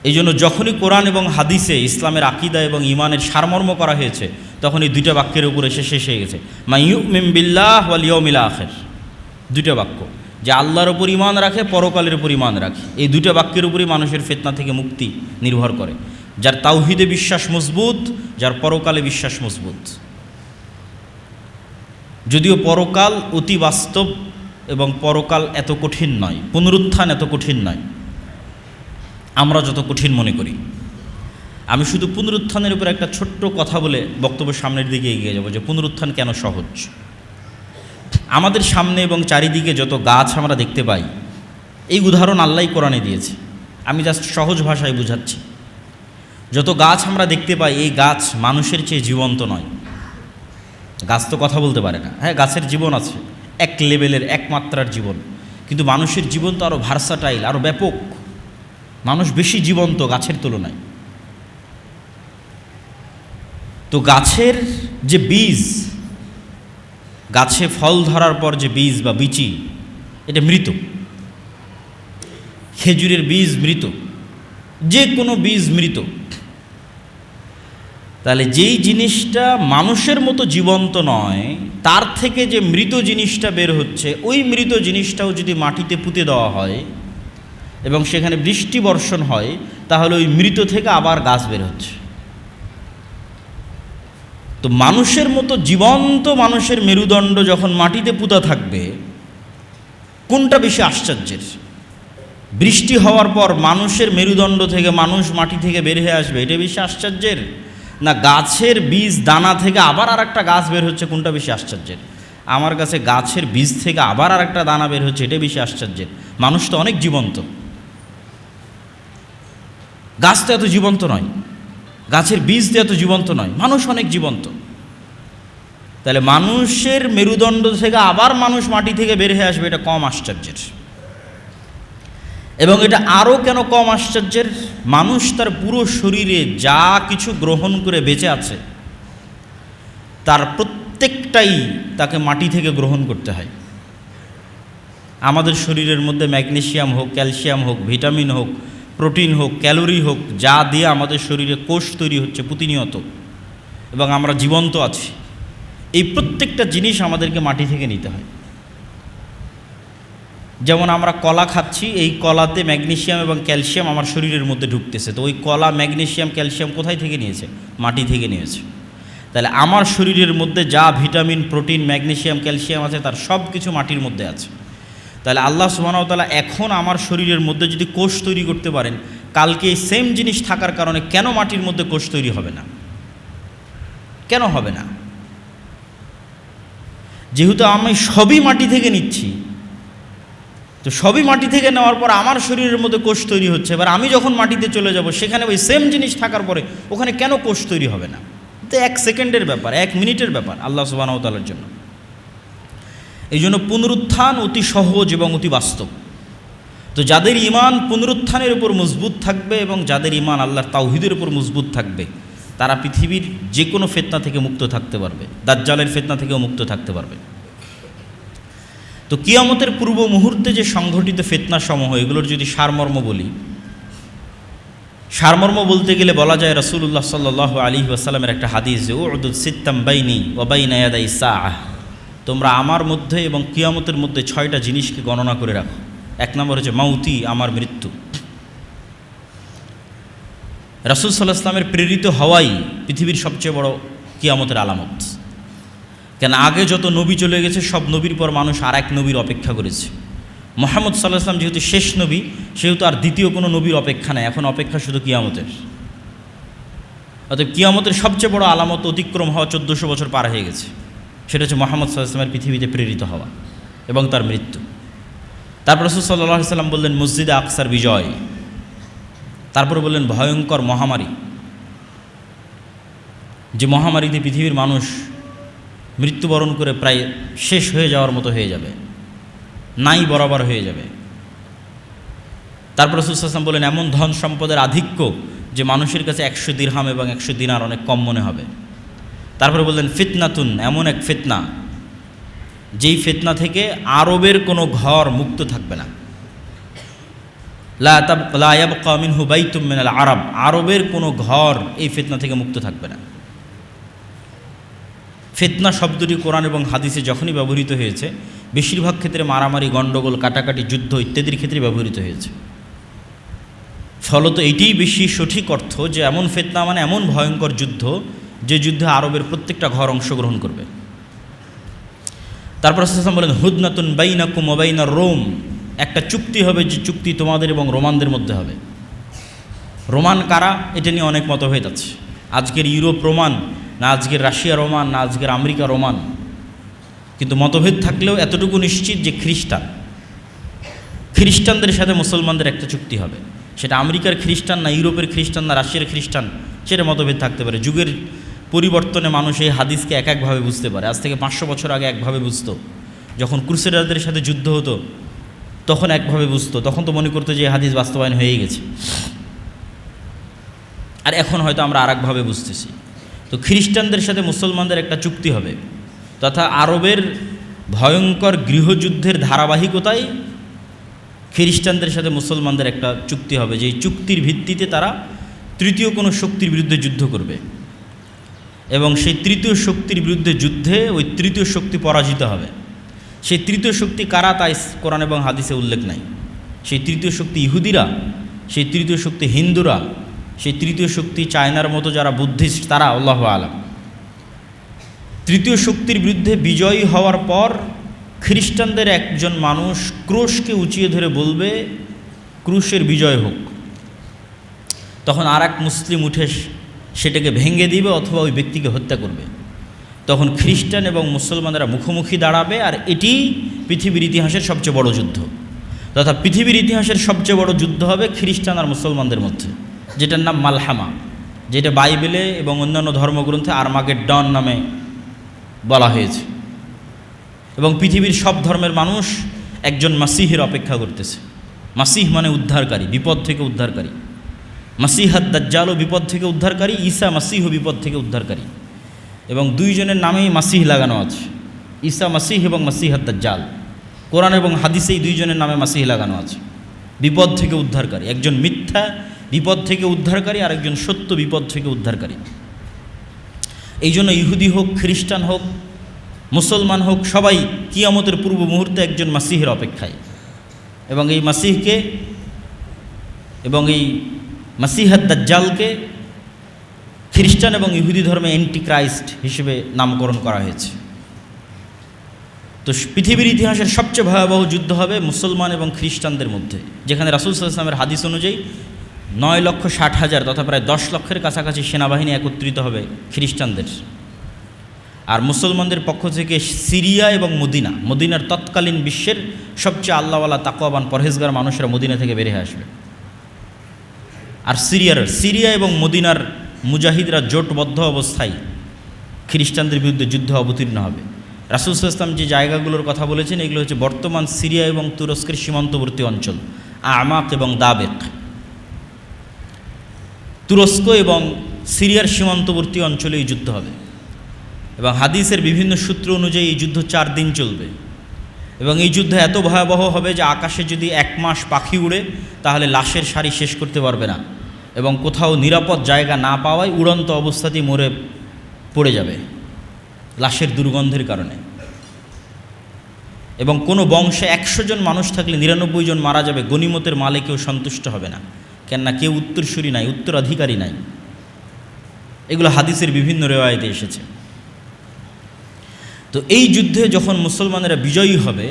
এই জন্য যখনই কোরআন এবং হাদিসে ইসলামের আকীদা এবং ঈমানের সারমর্ম করা হয়েছে, তখন এই দুইটা বাক্যের উপর এসে শেষ হয়ে গেছে, মা ইউমিন বিল্লাহ ওয়াল ইয়াউমিল আখির। দুইটা বাক্য, যে আল্লাহর উপর ঈমান রাখে, পরকালের উপর ঈমান রাখে, এই দুইটা বাক্যের উপরই মানুষের ফিতনা থেকে মুক্তি নির্ভর করে। যার তাওহীদে বিশ্বাস মজবুত, যার পরকালে বিশ্বাস মজবুত। যদিও পরকাল অতি বাস্তব এবং পরকাল এত কঠিন নয়, পুনরুত্থান এত কঠিন নয় আমরা যত কঠিন মনে করি। আমি শুধু পুনরুত্থানের উপর একটা ছোট্ট কথা বলে বক্তব্য সামনের দিকে এগিয়ে যাব, যে পুনরুত্থান কেন সহজ। আমাদের সামনে এবং চারিদিকে যত গাছ আমরা দেখতে পাই, এই উদাহরণ আল্লাহই কোরআনে দিয়েছে, আমি জাস্ট সহজ ভাষায় বুঝাচ্ছি। যত গাছ আমরা দেখতে পাই, এই গাছ মানুষের চেয়ে জীবন্ত নয়। গাছ তো কথা বলতে পারে না, হ্যাঁ গাছের জীবন আছে, এক লেভেলের এক মাত্রার জীবন, কিন্তু মানুষের জীবন তো আরও ভার্সাটাইল, আরও ব্যাপক। মানুষ বেশি জীবন্ত গাছের তুলনায়। তো গাছের যে বীজ, গাছে ফল ধরার পর যে বীজ বা বিচি, এটা মৃত। খেজুরের বীজ মৃত, যে কোনো বীজ মৃত। তাহলে যেই জিনিসটা মানুষের মতো জীবন্ত নয়, তার থেকে যে মৃত জিনিসটা বের হচ্ছে, ওই মৃত জিনিসটাও যদি মাটিতে পুঁতে দেওয়া হয় এবং সেখানে বৃষ্টি বর্ষণ হয়, তাহলে ওই মৃত থেকে আবার গাছ বের হচ্ছে। তো মানুষের মতো জীবন্ত মানুষের মেরুদণ্ড যখন মাটিতে পুঁতা থাকবে, কোনটা বেশি আশ্চর্যের? বৃষ্টি হওয়ার পর মানুষের মেরুদণ্ড থেকে মানুষ মাটি থেকে বের হয়ে আসবে, এটা বেশি আশ্চর্যের? না গাছের বীজ দানা থেকে আবার আর একটা গাছ বের হচ্ছে, কোনটা বেশি আশ্চর্যের? আমার কাছে গাছের বীজ থেকে আবার আর একটা দানা বের হচ্ছে, এটা বেশি আশ্চর্যের। মানুষ তো অনেক জীবন্ত, গাছ তো এত জীবন্ত নয়, গাছের বীজ তো এত জীবন্ত নয়, মানুষ অনেক জীবন্ত। তাহলে মানুষের মেরুদণ্ড থেকে আবার মানুষ মাটি থেকে বের হয়ে আসবে, এটা কম আশ্চর্যের। এবং এটা আরও কেন কম আশ্চর্যের? মানুষ তার পুরো শরীরে যা কিছু গ্রহণ করে বেঁচে আছে, তার প্রত্যেকটাই তাকে মাটি থেকে গ্রহণ করতে হয়। আমাদের শরীরের মধ্যে ম্যাগনেসিয়াম হোক, ক্যালসিয়াম হোক, ভিটামিন হোক, প্রোটিন হোক, ক্যালোরি হোক, যা দিয়ে আমাদের শরীরে কোষ তৈরি হচ্ছে প্রতিনিয়ত, এবং আমরা জীবন্ত আছি, এই প্রত্যেকটা জিনিস আমাদেরকে মাটি থেকে নিতে হয়। যেমন আমরা কলা খাচ্ছি, এই কলাতে ম্যাগনেসিয়াম এবং ক্যালসিয়াম আমার শরীরের মধ্যে ঢুকতেছে, তো ওই কলা ম্যাগনেসিয়াম ক্যালসিয়াম কোথায় থেকে নিয়েছে? মাটি থেকে নিয়েছে। তাহলে আমার শরীরের মধ্যে যা ভিটামিন, প্রোটিন, ম্যাগনেসিয়াম, ক্যালসিয়াম আছে, তার সব কিছু মাটির মধ্যে আছে। তাহলে আল্লাহ সুবহানাহু ওয়া তাআলা এখন আমার শরীরের মধ্যে যদি কোষ তৈরি করতে পারেন, কালকে এই সেম জিনিস থাকার কারণে কেন মাটির মধ্যে কোষ তৈরি হবে না? কেন হবে না? যেহেতু আমি সবই মাটি থেকে নিচ্ছি, তো সবই মাটি থেকে নেওয়ার পর আমার শরীরের মধ্যে কোষ তৈরি হচ্ছে, এবার আমি যখন মাটিতে চলে যাব, সেখানে ওই সেম জিনিস থাকার পরে ওখানে কেন কোষ তৈরি হবে না? তো 1 সেকেন্ডের ব্যাপার, 1 মিনিটের ব্যাপার আল্লাহ সুবহানাহু ওয়া তাআলার জন্য। এই জন্য পুনরুত্থান অতি সহজ এবং অতি বাস্তব। তো যাদের ঈমান পুনরুত্থানের উপর মজবুত থাকবে এবং যাদের ঈমান আল্লাহর তাওহীদের উপর মজবুত থাকবে, তারা পৃথিবীর যে কোনো ফিতনা থেকে মুক্ত থাকতে পারবে, দাজ্জালের ফিতনা থেকেও মুক্ত থাকতে পারবে। তো কিয়ামতের পূর্ব মুহূর্তে যে সংঘটিত ফিতনাসমূহ, এগুলোর যদি সারমর্ম বলি, সারমর্ম বলতে গেলে বলা যায় রাসূলুল্লাহ সাল্লাল্লাহু আলাইহি ওয়াসাল্লামের একটা হাদিস, যে উদুদ সিত্তাম বাইনি ওয়া বাইনা ইয়াদাই সাআহ, তোমরা আমার মধ্যে এবং কিয়ামতের মধ্যে 6টা জিনিসকে গণনা করে রাখো। 1 নম্বর হচ্ছে মাউতি, আমার মৃত্যু। রাসূল সাল্লাল্লাহু আলাইহি ওয়াসাল্লামের প্রেরিত হওয়াই পৃথিবীর সবচেয়ে বড় কিয়ামতের আলামত। কেন আগে যত নবী চলে গেছে, সব নবীর পর মানুষ আর এক নবীর অপেক্ষা করেছে। মুহাম্মদ সাল্লাল্লাহু আলাইহি ওয়াসাল্লাম যেহেতু শেষ নবী, সেহেতু আর দ্বিতীয় কোনো নবীর অপেক্ষা নেই, এখন অপেক্ষা শুধু কিয়ামতের। অতএব কিয়ামতের সবচেয়ে বড় আলামত অতিক্রম হওয়া 1400 বছর পার হয়ে গেছে, সেটা হচ্ছে মুহাম্মদ সাল্লাল্লাহু আলাইহি ওয়াসাল্লামের পৃথিবীতে প্রেরিত হওয়া এবং তার মৃত্যু। তারপর রাসূল সাল্লাল্লাহু আলাইহি ওয়াসাল্লাম বললেন মসজিদে আকসার বিজয়, তারপরে বললেন ভয়ঙ্কর মহামারী, যে মহামারীতে পৃথিবীর মানুষ মৃত্যুবরণ করে প্রায় শেষ হয়ে যাওয়ার মতো হয়ে যাবে, নাই বরাবর হয়ে যাবে। তারপর রাসূল সাল্লাল্লাহু আলাইহি ওয়াসাল্লাম বললেন এমন ধন সম্পদের আধিক্য যে মানুষের কাছে 100 দিরহাম এবং 100 দিনার অনেক কম মনে হবে। তারপরে বললেন ফিতনাতুন, এমন এক ফিতনা যেই ফিতনা থেকে আরবের কোনো ঘর মুক্ত থাকবে না। লা ইয়াবকা মিনহু বাইতুম মিনাল আরব, আরবের কোনো ঘর এই ফিতনা থেকে মুক্ত থাকবে না। ফিতনা শব্দটি কোরআন এবং হাদিসে যখনই ব্যবহৃত হয়েছে, বেশিরভাগ ক্ষেত্রে মারামারি, গণ্ডগোল, কাটাকাটি, যুদ্ধ ইত্যাদির ক্ষেত্রে ব্যবহৃত হয়েছে। ফলত এটিই বেশি সঠিক অর্থ যে এমন ফিতনা মানে এমন ভয়ঙ্কর যুদ্ধ, যে যুদ্ধে আরবের প্রত্যেকটা ঘর অংশগ্রহণ করবে। তারপর রাসূল সাল্লাল্লাহু আলাইহি ওয়াসাল্লাম বলেন হুদনাতুন বাইনাকুম ওয়া বাইনার রোম, একটা চুক্তি হবে যে চুক্তি তোমাদের এবং রোমানদের মধ্যে হবে। রোমান কারা, এটা নিয়ে অনেক মতভেদ আছে। আজকের ইউরোপ রোমান না আজকের রাশিয়া রোমান না আজকের আমেরিকা রোমান, কিন্তু মতভেদ থাকলেও এতটুকু নিশ্চিত যে খ্রিস্টানদের সাথে মুসলমানদের একটা চুক্তি হবে। সেটা আমেরিকার খ্রিস্টান না ইউরোপের খ্রিস্টান না রাশিয়ার খ্রিস্টান, সেটা মতভেদ থাকতে পারে। যুগের পরিবর্তনে মানুষ এই হাদিসকে এক একভাবে বুঝতে পারে। আজ থেকে 500 বছর আগে একভাবে বুঝতো, যখন ক্রুসেডারদের সাথে যুদ্ধ হতো তখন একভাবে বুঝতো, তখন তো মনে করতো যে হাদিস বাস্তবায়ন হয়েই গেছে। আর এখন হয়তো আমরা আর একভাবে বুঝতেছি। তো খ্রিস্টানদের সাথে মুসলমানদের একটা চুক্তি হবে, তথা আরবের ভয়ঙ্কর গৃহযুদ্ধের ধারাবাহিকতায় খ্রিস্টানদের সাথে মুসলমানদের একটা চুক্তি হবে, যে এই চুক্তির ভিত্তিতে তারা তৃতীয় কোনো শক্তির বিরুদ্ধে যুদ্ধ করবে, এবং সেই তৃতীয় শক্তির বিরুদ্ধে যুদ্ধে ওই তৃতীয় শক্তি পরাজিত হবে। সেই তৃতীয় শক্তি কারা তা কোরআন এবং হাদিসে উল্লেখ নাই। সেই তৃতীয় শক্তি ইহুদিরা, সেই তৃতীয় শক্তি হিন্দুরা, সেই তৃতীয় শক্তি চায়নার মতো যারা বুদ্ধিস্ট, তারা, আল্লাহু আলাম। তৃতীয় শক্তির বিরুদ্ধে বিজয়ী হওয়ার পর খ্রিস্টানদের একজন মানুষ ক্রুশকে উঁচিয়ে ধরে বলবে ক্রুশের বিজয় হোক। তখন আর এক মুসলিম উঠে সেটাকে ভেঙে দিবে অথবা ওই ব্যক্তিকে হত্যা করবে। তখন খ্রিস্টান এবং মুসলমানরা মুখোমুখি দাঁড়াবে, আর এটি পৃথিবীর ইতিহাসের সবচেয়ে বড় যুদ্ধ, তথা পৃথিবীর ইতিহাসের সবচেয়ে বড় যুদ্ধ হবে খ্রিস্টান আর মুসলমানদের মধ্যে, যেটার নাম মালহামা, যেটা বাইবেলে এবং অন্যান্য ধর্মগ্রন্থে আর্মাগেড্ডন নামে বলা হয়েছে। এবং পৃথিবীর সব ধর্মের মানুষ একজন মাসিহের অপেক্ষা করতেছে। মাসিহ মানে উদ্ধারকারী, বিপদ থেকে উদ্ধারকারী। মাসিহাদ দাজ্জালও বিপদ থেকে উদ্ধারকারী, ঈসা মাসিহও বিপদ থেকে উদ্ধারকারী, এবং দুইজনের নামেই মাসিহ লাগানো আছে, ঈসা মাসিহ এবং মাসিহাদ দাজ্জাল। কোরআন এবং হাদিসে এই দুইজনের নামে মাসিহ লাগানো আছে, বিপদ থেকে উদ্ধারকারী। একজন মিথ্যা বিপদ থেকে উদ্ধারকারী, আর একজন সত্য বিপদ থেকে উদ্ধারকারী। এই জন্য ইহুদি হোক, খ্রিস্টান হোক, মুসলমান হোক, সবাই কিয়ামতের পূর্ব মুহূর্তে একজন মাসিহের অপেক্ষায়। এবং এই মাসিহকে এবং এই মাসিহাদ দাজ্জালকে খ্রিস্টান এবং ইহুদি ধর্মে অ্যান্টিক্রাইস্ট হিসেবে নামকরণ করা হয়েছে। তো পৃথিবীর ইতিহাসের সবচেয়ে ভয়াবহ যুদ্ধ হবে মুসলমান এবং খ্রিস্টানদের মধ্যে, যেখানে রাসূল সাল্লাল্লাহু আলাইহি ওয়াসাল্লামের হাদিস অনুযায়ী 9,60,000 তথা প্রায় 10 লক্ষের কাছাকাছি সেনাবাহিনী একত্রিত হবে খ্রিস্টানদের, আর মুসলমানদের পক্ষ থেকে সিরিয়া এবং মদিনার তৎকালীন বিশ্বের সবচেয়ে আল্লাহওয়ালা তাকওয়াবান পরহেজগার মানুষরা মদিনা থেকে বেরিয়ে আসবে। আর সিরিয়া এবং মদিনার মুজাহিদরা জোটবদ্ধ অবস্থায় খ্রিস্টানদের বিরুদ্ধে যুদ্ধে অবতীর্ণ হবে। রাসূল সাল্লাল্লাহু আলাইহি ওয়াসাল্লাম যে জায়গাগুলোর কথা বলেছেন এগুলো হচ্ছে বর্তমান সিরিয়া এবং তুরস্কের সীমান্তবর্তী অঞ্চল, আমাক এবং দাবেক। তুরস্ক এবং সিরিয়ার সীমান্তবর্তী অঞ্চলে এই যুদ্ধ হবে, এবং হাদিসের বিভিন্ন সূত্র অনুযায়ী এই যুদ্ধ 4 দিন চলবে। এবং এই যুদ্ধ এত ভয়াবহ হবে যে আকাশে যদি 1 মাস পাখি উড়ে তাহলে লাশের সারি শেষ করতে পারবে না, এবং কোথাও নিরাপদ জায়গা না পাওয়ায় উড়ন্ত অবস্থাতেই মরে পড়ে যাবে লাশের দুর্গন্ধের কারণে। এবং কোনো বংশে 100 জন মানুষ থাকলে 99 জন মারা যাবে, গনিমতের মালে কেউ সন্তুষ্ট হবে না, কেননা কেউ উত্তরসূরি নাই, উত্তরাধিকারী নাই। এগুলো হাদিসের বিভিন্ন রেওয়ায়েতে এসেছে। তো এই যুদ্ধে যখন মুসলমানেরা বিজয়ী হবে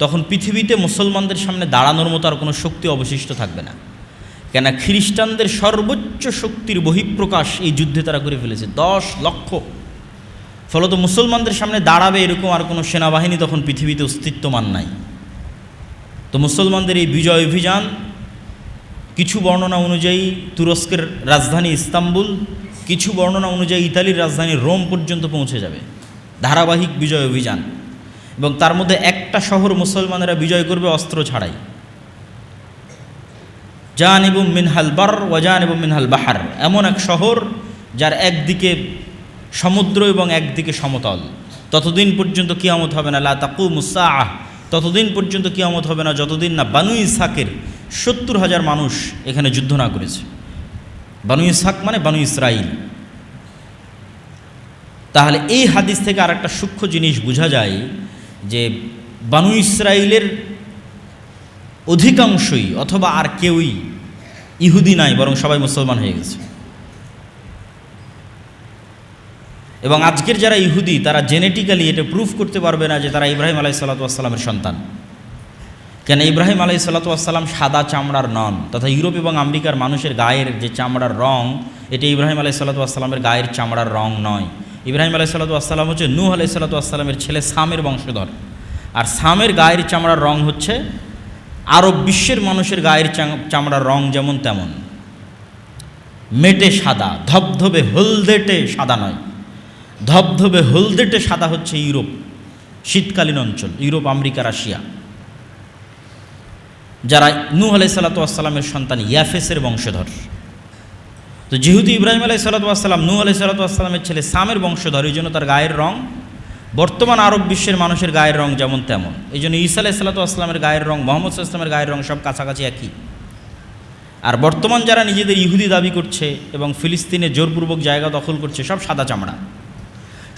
তখন পৃথিবীতে মুসলমানদের সামনে দাঁড়ানোর মতো আর কোনো শক্তি অবশিষ্ট থাকবে না। কেন খ্রিস্টানদের সর্বোচ্চ শক্তির বহিঃপ্রকাশ এই যুদ্ধে তারা করে ফেলেছে, 10 লক্ষ। ফলত মুসলমানদের সামনে দাঁড়াবে এরকম আর কোনো সেনাবাহিনী তখন পৃথিবীতে অস্তিত্বমান নাই। তো মুসলমানদের এই বিজয় অভিযান কিছু বর্ণনা অনুযায়ী তুরস্কের রাজধানী ইস্তাম্বুল, কিছু বর্ণনা অনুযায়ী ইতালির রাজধানী রোম পর্যন্ত পৌঁছে যাবে, ধারাবাহিক বিজয় অভিযান। এবং তার মধ্যে একটা শহর মুসলমানেরা বিজয় করবে অস্ত্র ছাড়াই, জানিবুম মিনহাল বার ওয়া জানিবুম মিনহাল বাহার, এমন এক শহর যার একদিকে সমুদ্র এবং একদিকে সমতল। ততদিন পর্যন্ত কিয়ামত হবে না, লা তাকুমুস সাআহ, ততদিন পর্যন্ত কিয়ামত হবে না যতদিন না বানু ইসহাকের 70,000 মানুষ এখানে যুদ্ধ না করেছে। বানু ইসহাক মানে বানু ইসরাইল। তাহলে এই হাদিস থেকে আর একটা সূক্ষ্ম জিনিস বোঝা যায় যে বানু ইসরাইলের অধিকাংশই অথবা আর কেউই ইহুদি নাই, বরং সবাই মুসলমান হয়ে গেছে। এবং আজকের যারা ইহুদি তারা জেনেটিক্যালি এটা প্রুফ করতে পারবে না যে তারা ইব্রাহিম আলাইহিসসালাতু ওয়াসসালামের সন্তান। কেন ইব্রাহিম আলাইহিসসালাতু ওয়াসসালাম সাদা চামড়ার নন, তথা ইউরোপ এবং আমেরিকার মানুষের গায়ের যে চামড়ার রং এটা ইব্রাহিম আলাইহিসসালাতু ওয়াসসালামের গায়ের চামড়ার রং নয়। ইব্রাহিম আলাইহিসসালাতু ওয়াসসালাম হচ্ছে নূহ আলাইহিসসালাতু ওয়াসসালামের ছেলে সামের বংশধর, আর সামের গায়ের চামড়ার রং হচ্ছে আরব বিশ্বের মানুষের গায়ের চামড়ার রং যেমন তেমন, মেটে সাদা, ধবধবে হলদেটে সাদা নয়। ধবধবে হলদেটে সাদা হচ্ছে ইউরোপ, শীতকালীন অঞ্চল, ইউরোপ, আমেরিকা, রাশিয়া, যারা নূহ আলাইহিসসালাতু ওয়াসসালামের সন্তান ইয়াফেসের বংশধর। তো যেহেতু ইব্রাহিম আলাইহিসসালাতু ওয়াসসালাম নূহ আলাইহিসসালাতু ওয়াসসালামের ছেলে সামের বংশধর, এই জন্য তার গায়ের রং বর্তমান আরব বিশ্বের মানুষের গায়ের রং যেমন তেমন। এই জন্য ঈসা আলাইহিসসালাতু ওয়াসসালামের গায়ের রং, মুহাম্মদ সাল্লাল্লাহু আলাইহি ওয়াসাল্লামের গায়ের রং সব কাছাকাছি একই। আর বর্তমান যারা নিজেদের ইহুদি দাবি করছে এবং ফিলিস্তিনে জোরপূর্বক জায়গা দখল করছে সব সাদা চামড়া।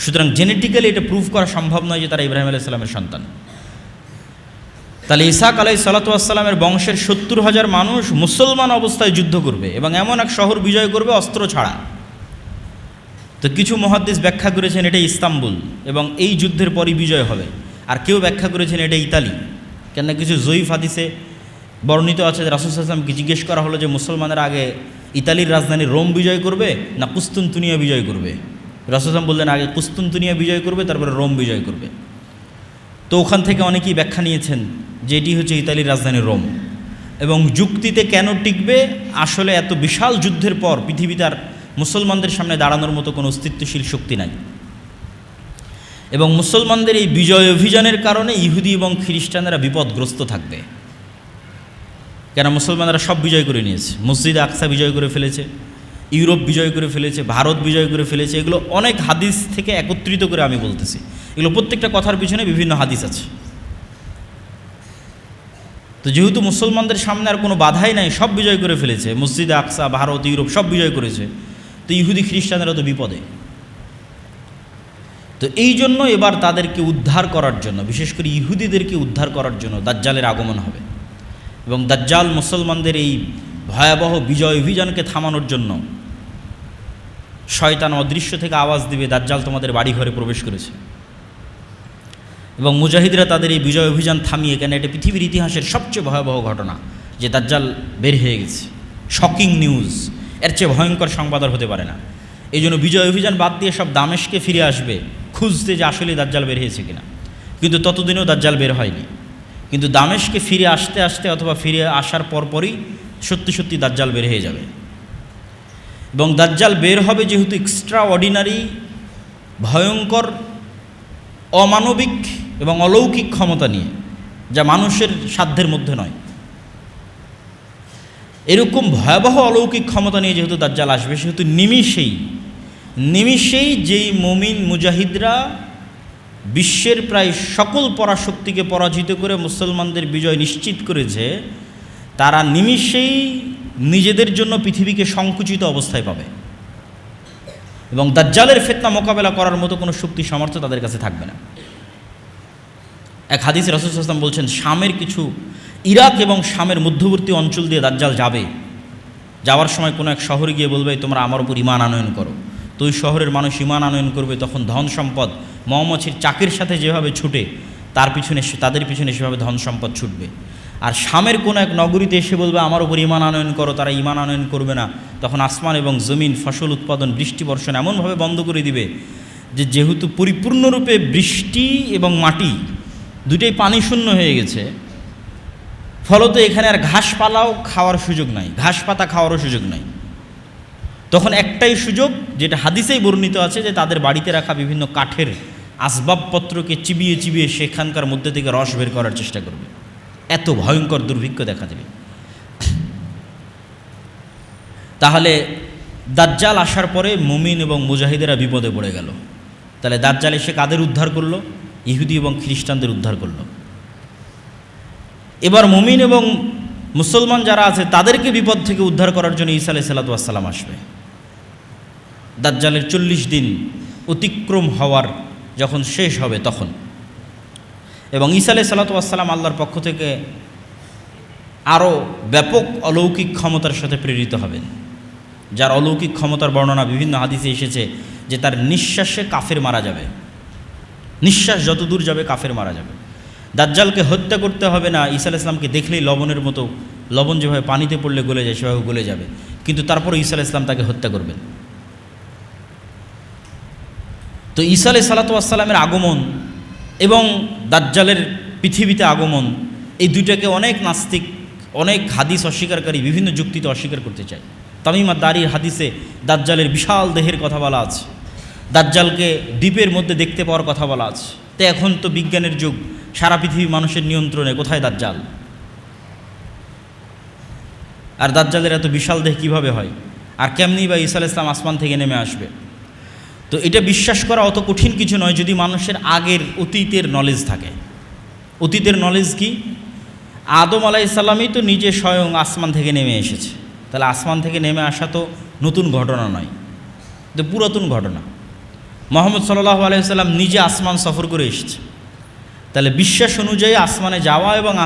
সুতরাং জেনেটিক্যালি এটা প্রুভ করা সম্ভব নয় যে তারা ইব্রাহিম আলাইহিস সালামের সন্তান। তাহলে ইসহাক আলাইহিসসালাতু ওয়াসসালামের বংশের 70,000 মানুষ মুসলমান অবস্থায় যুদ্ধ করবে এবং এমন এক শহর বিজয় করবে অস্ত্র ছাড়া। তো কিছু মুহাদ্দিস ব্যাখ্যা করেছেন এটা ইস্তাম্বুল এবং এই যুদ্ধের পরই বিজয় হবে, আর কেউ ব্যাখ্যা করেছেন এটা ইতালি। কেন কিছু জয়ীফ হাদিসে বর্ণিত আছে যে রাসূল সাল্লাল্লাহু আলাইহি ওয়াসাল্লামকে জিজ্ঞেস করা হলো যে মুসলমানরা আগে ইতালির রাজধানী রোম বিজয় করবে না কুস্তুনতুনিয়া বিজয় করবে। রাসূল সাল্লাল্লাহু আলাইহি ওয়াসাল্লাম বললেন আগে কুস্তুনতুনিয়া বিজয় করবে, তারপরে রোম বিজয় করবে। তো ওখান থেকে অনেকেই ব্যাখ্যা নিয়েছেন যে এটি হচ্ছে ইতালির রাজধানী রোম। এবং যুক্তিতে কেন টিকবে, আসলে এত বিশাল যুদ্ধের পর পৃথিবীতে আর মুসলমানদের সামনে দাঁড়ানোর মতো কোনো অস্তিত্বশীল শক্তি নাই। এবং মুসলমানদের এই বিজয় অভিযানের কারণে ইহুদি এবং খ্রিস্টানরা বিপদগ্রস্ত থাকবে। কেন মুসলমানরা সব বিজয় করে নিয়েছে, মসজিদ আকসা বিজয় করে ফেলেছে, ইউরোপ বিজয় করে ফেলেছে, ভারত বিজয় করে ফেলেছে। এগুলো অনেক হাদিস থেকে একত্রিত করে আমি বলতেছি, এগুলো প্রত্যেকটা কথার পিছনে বিভিন্ন হাদিস আছে। তো যেহেতু মুসলমানদের সামনে আর কোনো বাধাই নাই, সব বিজয় করে ফেলেছে, মসজিদ আকসা, ভারত, ইউরোপ সব বিজয় করেছে, তো ইহুদি খ্রিস্টানরা তো বিপদে। তো এই জন্য এবার তাদেরকে উদ্ধার করার জন্য, বিশেষ করে ইহুদিদেরকে উদ্ধার করার জন্য দাজ্জালের আগমন হবে। এবং দাজ্জাল মুসলমানদের এই ভয়াবহ বিজয় অভিযানকে থামানোর জন্য শয়তান অদৃশ্য থেকে আওয়াজ দিবে, দাজ্জাল তোমাদের বাড়ি ঘরে প্রবেশ করেছে। এবং মুজাহিদরা তাদের এই বিজয় অভিযান থামিয়ে, কেন এটা পৃথিবীর ইতিহাসের সবচেয়ে ভয়াবহ ঘটনা যে দাজ্জাল বের হয়ে গেছে, শকিং নিউজ, এর চেয়ে ভয়ঙ্কর সংবাদ আর হতে পারে না। এই জন্য বিজয় অভিযান বাদ দিয়ে সব দামেশকে ফিরে আসবে খুঁজতে যে আসলে দাজ্জাল বের হয়েছে কিনা। কিন্তু ততদিনেও দাজ্জাল বের হয়নি। কিন্তু দামেশকে ফিরে আসতে আসতে অথবা ফিরে আসার পরপরই সত্যি সত্যি দাজ্জাল বের হয়ে যাবে। এবং দাজ্জাল বের হবে যেহেতু এক্সট্রা অর্ডিনারি, ভয়ঙ্কর, অমানবিক এবং অলৌকিক ক্ষমতা নিয়ে, যা মানুষের সাধ্যের মধ্যে নয়, এরকম ভয়াবহ অলৌকিক ক্ষমতা নিয়ে যেহেতু দাজ্জাল আসবে, সেহেতু নিমিষেই যেই মুমিন মুজাহিদরা বিশ্বের প্রায় সকল পরাশক্তিকে পরাজিত করে মুসলমানদের বিজয় নিশ্চিত করেছে, তারা নিমিষেই নিজেদের জন্য পৃথিবীকে সংকুচিত অবস্থায় পাবে এবং দাজ্জালের ফিতনা মোকাবেলা করার মতো কোনো শক্তি সামর্থ্য তাদের কাছে থাকবে না। এক হাদিসে রাসূল সাল্লাল্লাহু আলাইহি ওয়াসাল্লাম বলছেন, শামের কিছু, ইরাক এবং শামের মধ্যবর্তী অঞ্চল দিয়ে দাজ্জাল যাবে। যাওয়ার সময় কোনো এক শহরে গিয়ে বলবে তোমরা আমার উপর ঈমান আনয়ন করো। তো ওই শহরের মানুষ ঈমান আনয়ন করবে। তখন ধন সম্পদ মৌমাছির চাকের সাথে যেভাবে ছুটে, তাদের পিছনে সেভাবে ধন সম্পদ ছুটবে। আর শামের কোনো এক নগরীতে এসে বলবে আমার উপর ঈমান আনয়ন করো, তারা ঈমান আনয়ন করবে না। তখন আসমান এবং জমিন ফসল উৎপাদন, বৃষ্টি বর্ষণ এমনভাবে বন্ধ করে দিবে যে যেহেতু পরিপূর্ণরূপে বৃষ্টি এবং মাটি দুটোই পানি শূন্য হয়ে গেছে, ফলত এখানে আর ঘাসপালাও খাওয়ার সুযোগ নাই, ঘাস পাতা খাওয়ারও সুযোগ নাই। তখন একটাই সুযোগ, যেটা হাদিসেই বর্ণিত আছে, যে তাদের বাড়িতে রাখা বিভিন্ন কাঠের আসবাবপত্রকে চিবিয়ে চিবিয়ে সেখানকার মধ্যে থেকে রস বের করার চেষ্টা করবে। এত ভয়ঙ্কর দুর্ভিক্ষ দেখা দেবে। তাহলে দাজ্জাল আসার পরে মুমিন এবং মুজাহিদেরা বিপদে পড়ে গেল। তাহলে দাজ্জাল এসে কাদের উদ্ধার করলো? ইহুদি এবং খ্রিস্টানদের উদ্ধার করলো। এবার মুমিন এবং মুসলমান যারা আছে তাদেরকে বিপদ থেকে উদ্ধার করার জন্য ঈসা আলাইহিস সালাতু ওয়াস সালাম আসবে। দাজ্জালের 40 দিন অতিক্রম হওয়ার যখন শেষ হবে তখন, এবং ঈসা আলাইহিস সালাতু ওয়াস সালাম আল্লাহর পক্ষ থেকে আরও ব্যাপক অলৌকিক ক্ষমতার সাথে প্রেরিত হবেন, যার অলৌকিক ক্ষমতার বর্ণনা বিভিন্ন হাদিসে এসেছে যে তার নিঃশ্বাসে কাফের মারা যাবে, নিঃশ্বাস যত দূর যাবে কাফের মারা যাবে। দাজ্জালকে হত্যা করতে হবে না, ঈসা আলাইহিস সালামকে দেখলেই লবণের মতো, লবণ যেভাবে পানিতে পড়লে গলে যায় সেভাবে গলে যাবে, কিন্তু তারপরে ঈসা আলাইহিস সালাম তাকে হত্যা করবেন। তো ঈসা আলাইহিস সালাতু ওয়াস সালামের আগমন এবং দাজ্জালের পৃথিবীতে আগমন, এই দুইটাকে অনেক নাস্তিক, অনেক হাদিস অস্বীকারী বিভিন্ন যুক্তিতে অস্বীকার করতে চায়। তামিম আদ-দারির হাদিসে দাজ্জালের বিশাল দেহের কথা বলা আছে, দাজ্জালকে দ্বীপের মধ্যে দেখতে পাওয়ার কথা বলা আছে। তো এখন তো বিজ্ঞানের যুগ, সারা পৃথিবী মানুষের নিয়ন্ত্রণে, কোথায় দাজ্জাল? আর দাজ্জালের এত বিশাল দেহ কীভাবে হয়? আর কেমনি বা ঈসা আলাইহিস সালাম আসমান থেকে নেমে আসবে? তো এটা বিশ্বাস করা অত কঠিন কিছু নয় যদি মানুষের আগের অতীতের নলেজ থাকে। অতীতের নলেজ কি? আদম আলাইহিস সালামই তো নিজে স্বয়ং আসমান থেকে নেমে এসেছে, তাহলে আসমান থেকে নেমে আসা তো নতুন ঘটনা নয়, তো পুরাতন ঘটনা। মুহাম্মদ সাল্লাল্লাহু আলাইহি ওয়াসাল্লাম নিজে আসমান সফর করে এসেছে, তাহলে বিশ্বাস অনুযায়ী আসমানে যাওয়া এবং